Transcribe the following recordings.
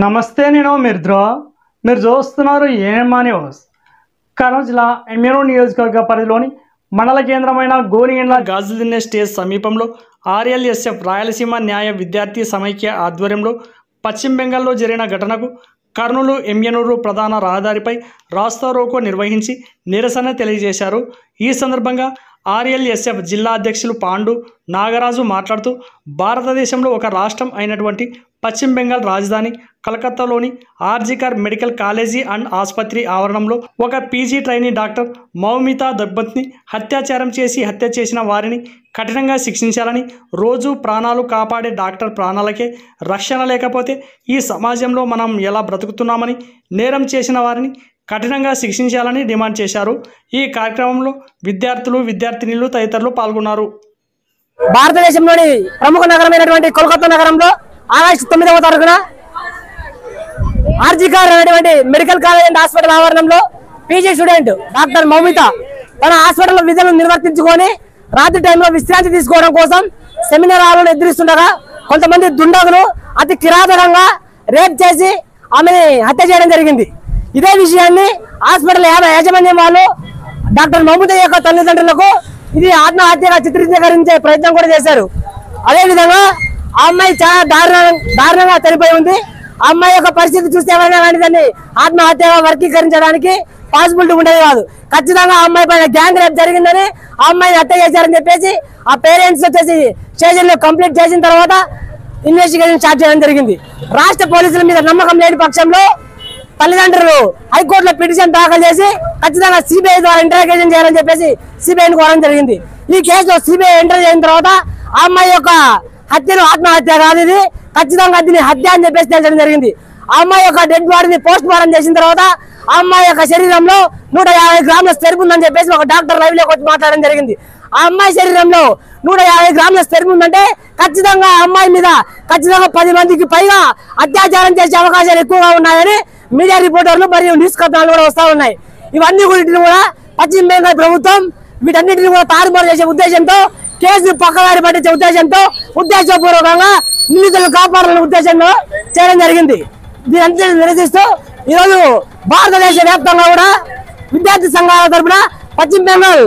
నమస్తే, నేను మిర్ద్రో. మీరు చూస్తున్నారు ఏఎంఆర్ న్యూస్. కర్నూలు జిల్లా ఎమ్మెనూరు నియోజకవర్గ పరిధిలోని మండల కేంద్రమైన గోనిగండ్ల గాజుల్దిన్నె స్టేజ్ సమీపంలో ఆర్ఎల్ఎస్ఎఫ్ రాయలసీమ న్యాయ విద్యార్థి సమైక్య ఆధ్వర్యంలో పశ్చిమ బెంగాల్లో జరిగిన ఘటనకు కర్నూలు ఎమ్మెనూరు ప్రధాన రహదారిపై రాస్తారోకో నిర్వహించి నిరసన తెలియజేశారు. ఈ సందర్భంగా ఆర్ఎల్ఎస్ఎఫ్ జిల్లా అధ్యక్షులు పాండు నాగరాజు మాట్లాడుతూ భారతదేశంలో ఒక రాష్ట్రం అయినటువంటి పశ్చిమ బెంగాల్ రాజధాని కలకత్తాలోని ఆర్జికర్ మెడికల్ కాలేజీ అండ్ ఆసుపత్రి ఆవరణంలో ఒక పీజీ ట్రైనీ డాక్టర్ మౌమితా దబ్బత్ని అత్యాచారం చేసి హత్య చేసిన వారిని కఠినంగా శిక్షించాలని, రోజు ప్రాణాలు కాపాడే డాక్టర్ ప్రాణాలకే రక్షణ లేకపోతే ఈ సమాజంలో మనం ఎలా బ్రతుకుతున్నామని, నేరం చేసిన వారిని కఠినంగా శిక్షించాలని డిమాండ్ చేశారు. ఈ కార్యక్రమంలో విద్యార్థులు, విద్యార్థినిలు తదితరులు పాల్గొన్నారు. భారతదేశంలోని ప్రముఖ నగరమైనటువంటి కోల్కతా నగరంలో ఆగస్టు 9వ తారీఖున ఆర్జికర్ అనేటువంటి మెడికల్ కాలేజ్ అండ్ హాస్పిటల్ ఆవరణంలో పీజీ స్టూడెంట్ డాక్టర్ మౌమిత తన హాస్పిటల్ విధులను నిర్వర్తించుకొని రాత్రి టైంలో విశ్రాంతి తీసుకోవడం కోసం సెమినార్ హాల్లో ఎదురిస్తుండగా కొంతమంది దుండగులు అతి కిరాతకంగా రేప్ చేసి ఆమెని హత్య చేయడం జరిగింది. ఇదే విషయాన్ని హాస్పిటల్ యాజమాన్యం వాళ్ళు డాక్టర్ మౌమిత యొక్క తల్లిదండ్రులకు ఇది ఆత్మహత్యగా చిత్రీకరించే ప్రయత్నం కూడా చేశారు. అదేవిధంగా ఆ అమ్మాయి చాలా దారుణంగా చనిపోయి ఉంది. ఆ అమ్మాయి యొక్క పరిస్థితి చూస్తే ఎవరైనా కానీ దాన్ని ఆత్మహత్యగా వర్గీకరించడానికి పాసిబిలిటీ ఉండేది కాదు. ఖచ్చితంగా ఆ అమ్మాయి పైన గ్యాంగ్ రేప్ జరిగిందని, ఆ అమ్మాయిని హత్య చేశారని చెప్పేసి ఆ పేరెంట్స్ వచ్చేసి స్టేషన్లో కంప్లీట్ చేసిన తర్వాత ఇన్వెస్టిగేషన్ స్టార్ట్ చేయడం జరిగింది. రాష్ట్ర పోలీసుల మీద నమ్మకం లేని పక్షంలో తల్లిదండ్రులు హైకోర్టులో పిటిషన్ దాఖలు చేసి ఖచ్చితంగా సిబిఐ ద్వారా ఇంటరాగేషన్ చేయాలని చెప్పేసి సిబిఐని కోరడం జరిగింది. ఈ కేసులో సిబిఐ ఎంటర్ చేసిన తర్వాత ఆ అమ్మాయి యొక్క హత్యను ఆత్మహత్య కాదు, ఇది ఖచ్చితంగా దీన్ని హత్య అని చెప్పేసి తెలియడం జరిగింది. ఆ అమ్మాయి యొక్క డెడ్ బాడీని పోస్ట్ మార్టం చేసిన తర్వాత ఆ అమ్మాయి యొక్క శరీరంలో 150 గ్రాముల స్పెర్మ్ ఉందని చెప్పేసి ఒక డాక్టర్ లైవ్ లోకి వచ్చి మాట్లాడడం జరిగింది. ఆ అమ్మాయి శరీరంలో 150 గ్రాముల స్పెర్మ్ ఉందంటే ఖచ్చితంగా ఆ అమ్మాయి మీద ఖచ్చితంగా 10 మందికి పైగా అత్యాచారం చేసే అవకాశాలు ఎక్కువగా ఉన్నాయని మీడియా రిపోర్టర్లు మరియు న్యూస్ కథనాలు కూడా వస్తూ ఉన్నాయి. ఇవన్నీ కూడా పశ్చిమ బెంగాల్ ప్రభుత్వం వీటన్నిటిని కూడా తారుమారు చేసే ఉద్దేశంతో, కేసు పక్కదారి పట్టించే ఉద్దేశంతో, ఉద్దేశపూర్వకంగా నిందితులను కాపాడాలనే ఉద్దేశంలో చేయడం జరిగింది. దీని నిరసిస్తూ ఈరోజు భారతదేశ వ్యాప్తంగా కూడా విద్యార్థి సంఘాల తరఫున పశ్చిమ బెంగాల్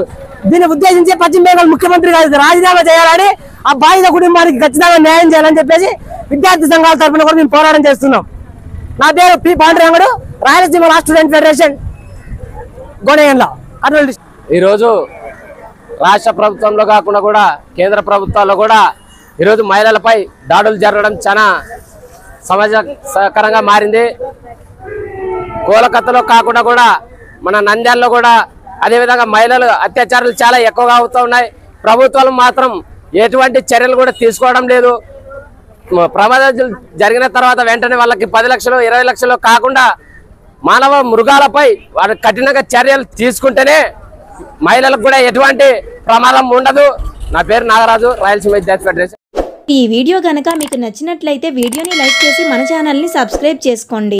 దీన్ని ఉద్దేశించి పశ్చిమ బెంగాల్ ముఖ్యమంత్రి గారికి రాజీనామా చేయాలని, ఆ బాధిత కుటుంబానికి ఖచ్చితంగా న్యాయం చేయాలని చెప్పేసి విద్యార్థి సంఘాల తరఫున కూడా మేము పోరాటం చేస్తున్నాం. నా పేరు P Pandurangudu, Rayalaseema law student federation Gonegandla. ఈరోజు రాష్ట్ర ప్రభుత్వంలో కాకుండా కూడా కేంద్ర ప్రభుత్వాల్లో కూడా ఈరోజు మహిళలపై దాడులు జరగడం చాలా సమాజకరంగా మారింది. కోలకత్తాలో కాకుండా కూడా మన నంద్యాలలో కూడా అదేవిధంగా మహిళలు అత్యాచారాలు చాలా ఎక్కువగా అవుతూ ఉన్నాయి. ప్రభుత్వాలు మాత్రం ఎటువంటి చర్యలు కూడా తీసుకోవడం లేదు. ప్రమాదాలు జరిగిన తర్వాత వెంటనే వాళ్ళకి 10 లక్షలు 20 లక్షలు కాకుండా మానవ మృగాలపై వారు కఠినంగా చర్యలు తీసుకుంటేనే మహిళలకు కూడా ఎటువంటి ప్రమాదం ఉండదు. నా పేరు నాగరాజు, రాయలసీమ విద్యార్థి ఫెడరేషన్. ఈ వీడియో గనక మీకు నచ్చినట్లయితే వీడియోని లైక్ చేసి మన ఛానల్ని సబ్స్క్రైబ్ చేసుకోండి.